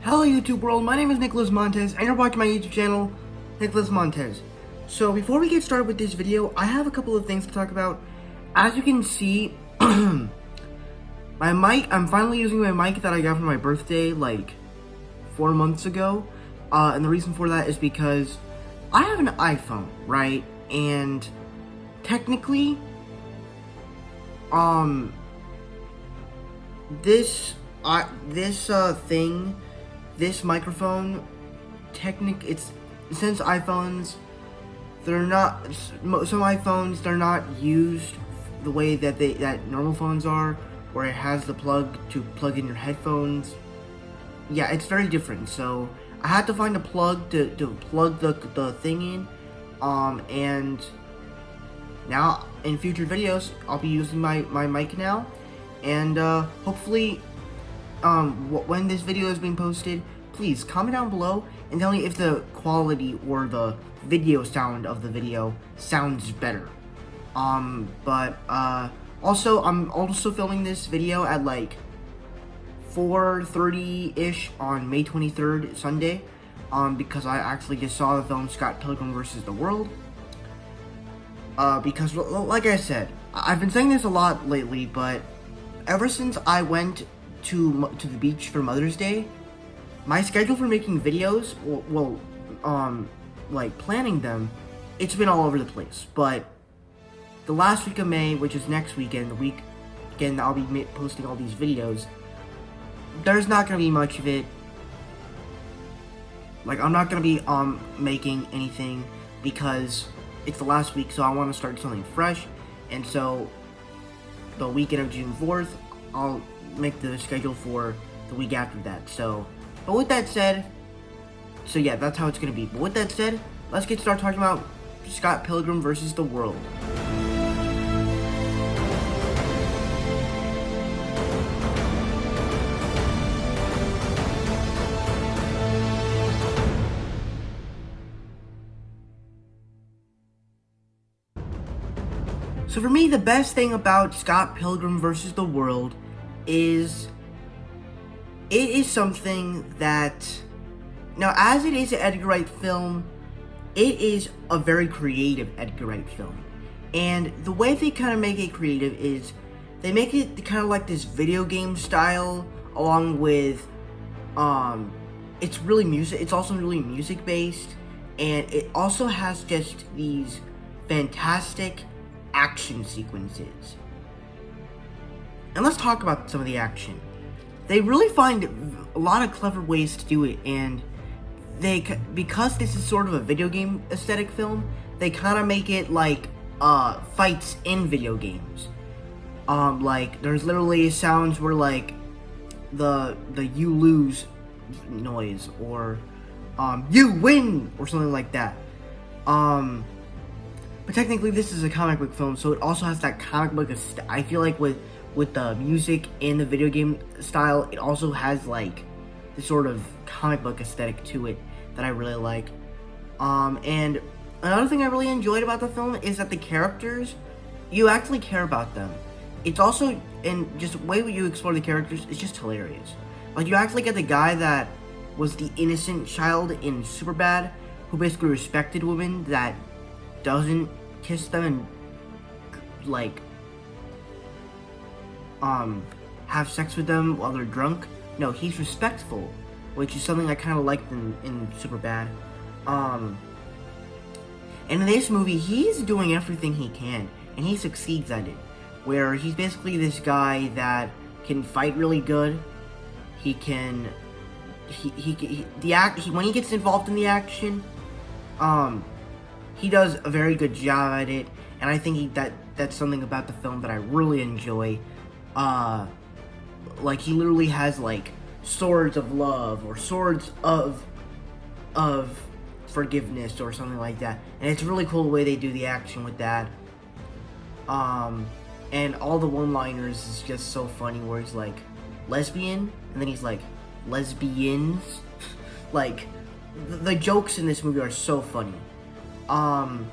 Hello YouTube world, my name is Nicholas Montez and you're watching my YouTube channel, Nicholas Montez. So before we get started with this video, I have a couple of things to talk about. As you can see, my mic, I'm finally using my mic that I got for my birthday like 4 months ago. And the reason for that is because I have an iPhone, right? And technically, this microphone, since iPhones, they're not used the way that normal phones are, where it has the plug to plug in your headphones. Yeah, it's very different. So I had to find a plug to plug the thing in, and now in future videos I'll be using my mic now, and hopefully when this video is being posted, please comment down below and tell me if the quality or the video sound of the video sounds better. Also, I'm also filming this video at like 4:30-ish on May 23rd, Sunday, because I actually just saw the film Scott Pilgrim vs. the World. Because, like I said, I've been saying this a lot lately, but ever since I went to the beach for Mother's Day, my schedule for making videos, like planning them, it's been all over the place. But the last week of May, which is next weekend, the weekend I'll be posting all these videos, there's not gonna be much of it. Like, I'm not gonna be making anything because it's the last week, so I want to start something fresh. And so the weekend of June 4th, I'll make the schedule for the week after that. So, but with that said, so yeah, that's how it's gonna be. But with that said, let's get started talking about Scott Pilgrim vs. the World. So for me, the best thing about Scott Pilgrim vs. the World is it is something that, now as it is an Edgar Wright film, it is a very creative Edgar Wright film. And the way they kind of make it creative is they make it kind of like this video game style, along with it's also really music based, and it also has just these fantastic action sequences. And let's talk about some of the action. They really find a lot of clever ways to do it, and because this is sort of a video game aesthetic film, they kind of make it like fights in video games. Like there's literally sounds where like the you lose noise, or you win, or something like that. But technically this is a comic book film, so it also has that comic book I feel like with the music in the video game style, it also has like this sort of comic book aesthetic to it that I really like. And another thing I really enjoyed about the film is that the characters, you actually care about them. It's also, and just the way you explore the characters, it's just hilarious. Like, you actually get the guy that was the innocent child in Superbad, who basically respected women, that doesn't kiss them and like have sex with them while they're drunk. No, he's respectful, which is something I kind of liked in Superbad. And in this movie, he's doing everything he can, and he succeeds at it. Where he's basically this guy that can fight really good. He when he gets involved in the action, he does a very good job at it, and I think that's something about the film that I really enjoy. Like, he literally has like swords of love or swords of forgiveness or something like that, and it's really cool the way they do the action with that. And all the one-liners is just so funny, where he's like, lesbian, and then he's like, lesbians. Like, the jokes in this movie are so funny. And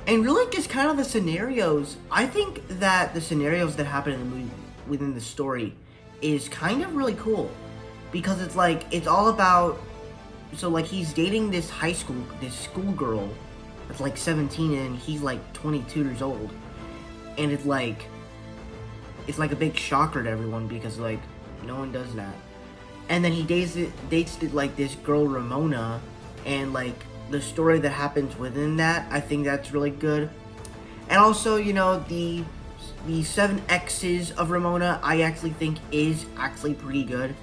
really just kind of the scenarios, I think that the scenarios that happen in the movie within the story is kind of really cool, because it's like, it's all about, so like, he's dating this schoolgirl that's like 17, and he's like 22 years old, and it's like a big shocker to everyone, because like, no one does that. And then he dates like this girl Ramona, and like the story that happens within that, I think that's really good. And also, you know, the 7 X's of Ramona, I actually think is actually pretty good.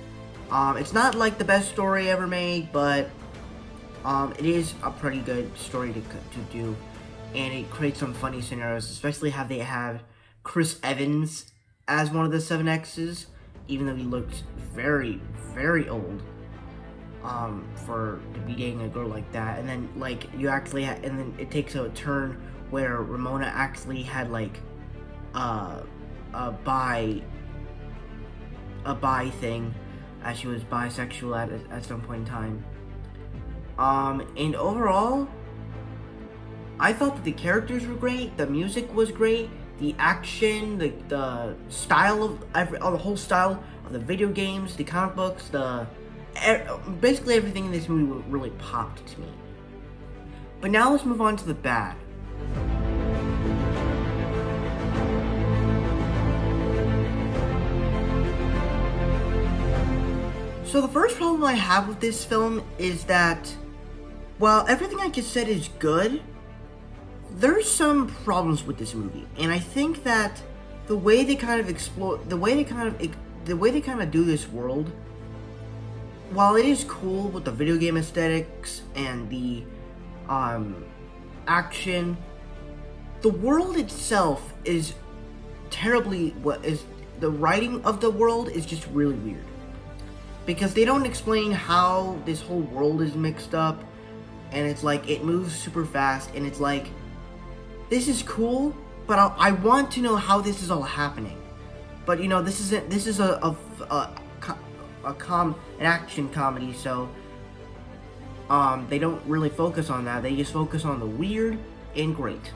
It's not like the best story ever made, but it is a pretty good story to do, and it creates some funny scenarios, especially how they have Chris Evans as one of the 7 X's, even though he looked very, very old to be dating a girl like that. And then like and then it takes a turn where Ramona actually had like a bi thing, as she was bisexual at some point in time. And overall, I thought that the characters were great, the music was great, the action, the style of the whole style of the video games, the comic books, basically everything in this movie really popped to me. But now let's move on to the bad. So the first problem I have with this film is that, while everything I just said is good, there's some problems with this movie, and I think that the way they kind of do this world, while it is cool with the video game aesthetics and the action, the world itself is the writing of the world is just really weird, because they don't explain how this whole world is mixed up, and it's like, it moves super fast, and it's like, this is cool, but I want to know how this is all happening. But you know, this is an action comedy, so they don't really focus on that. They just focus on the weird and great.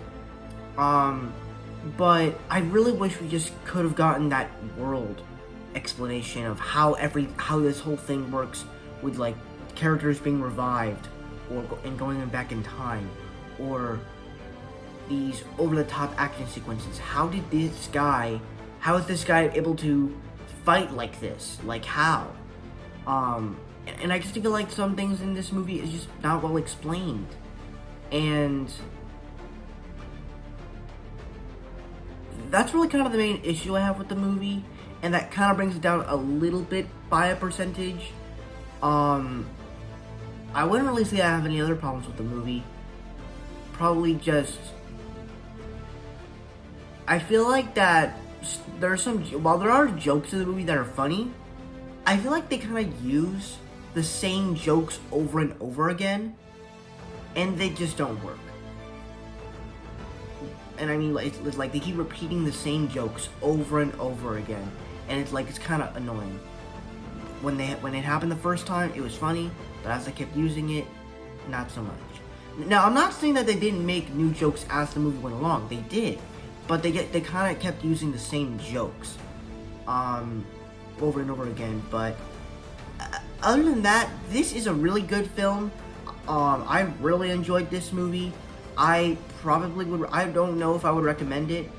But I really wish we just could have gotten that world explanation of how this whole thing works, with like characters being revived and going back in time, or these over-the-top action sequences. How is this guy able to fight like this? Like, how? And I just feel like some things in this movie is just not well explained, and that's really kind of the main issue I have with the movie, and that kind of brings it down a little bit by a percentage. I wouldn't really say I have any other problems with the movie. Probably just, I feel like that while there are jokes in the movie that are funny, I feel like they kind of use the same jokes over and over again, and they just don't work. And I mean, it's like they keep repeating the same jokes over and over again, and it's like, it's kind of annoying. When it happened the first time, it was funny, but as I kept using it, not so much. Now, I'm not saying that they didn't make new jokes as the movie went along. They did, but they kind of kept using the same jokes over and over again. But other than that, this is a really good film. I really enjoyed this movie. I probably would. I don't know if I would recommend it.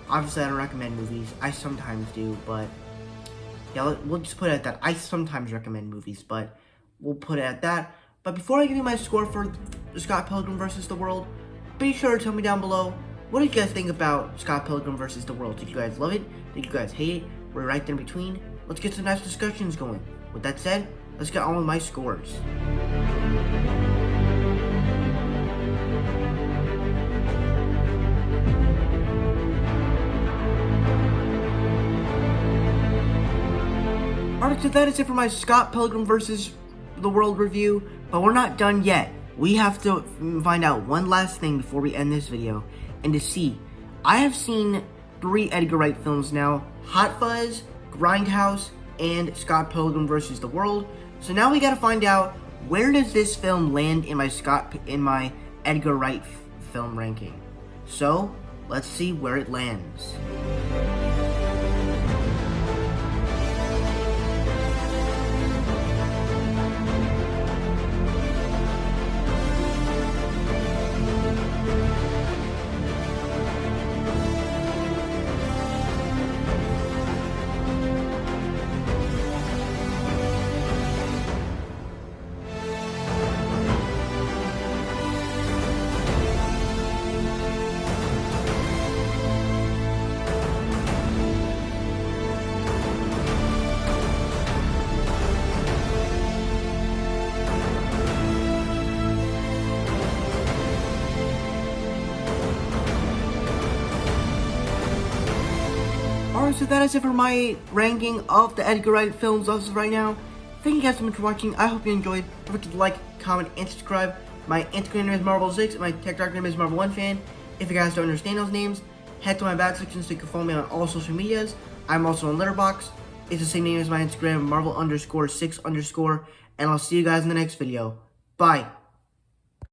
Obviously, I don't recommend movies. I sometimes do, but yeah, we'll just put it at that. I sometimes recommend movies, but we'll put it at that. But before I give you my score for Scott Pilgrim vs. the World, be sure to tell me down below, what did you guys think about Scott Pilgrim vs. the World? Did you guys love it? Did you guys hate it? We're right there in between. Let's get some nice discussions going. With that said, let's get on with my scores. Alright, so that is it for my Scott Pilgrim vs. the World review, but we're not done yet. We have to find out one last thing before we end this video, and to see, I have seen 3 Edgar Wright films now: Hot Fuzz, Grindhouse, and Scott Pilgrim vs. the World. So now we gotta find out, where does this film land in my Edgar Wright film ranking? So let's see where it lands. Alright, so that is it for my ranking of the Edgar Wright films as of right now. Thank you guys so much for watching. I hope you enjoyed. Don't forget to like, comment, and subscribe. My Instagram name is Marvel6, and my TikTok name is Marvel1Fan. If you guys don't understand those names, head to my back section so you can follow me on all social medias. I'm also on Letterboxd. It's the same name as my Instagram, Marvel_6_, and I'll see you guys in the next video. Bye.